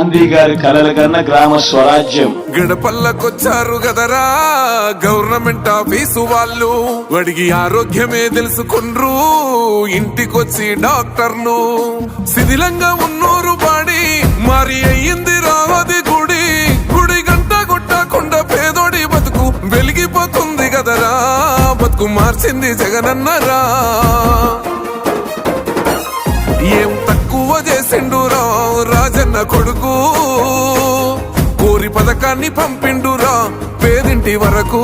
గాంధీ గారి కలల కన్నా గ్రామ స్వరాజ్యం. గడపల్లకొచ్చారు గదరా గవర్నమెంట్ ఆఫీసు వాళ్ళు, వాడికి ఆరోగ్యమే తెలుసుకుండ్రు ఇంటికొచ్చి డాక్టర్లు. శిథిలంగా ఉన్నోరు బాడి మరి అయ్యింది రావది గుడి, గుడి గంట కొట్టకుండా పేదోడి బతుకు వెలిగిపోతుంది గదరా, బతుకు మార్చింది జగనన్నరా. ఏం తక్కువ చేసిండురా రాజన్న కొడుకు, కోరి పథకాన్ని పంపిండురా పేదింటి వరకు.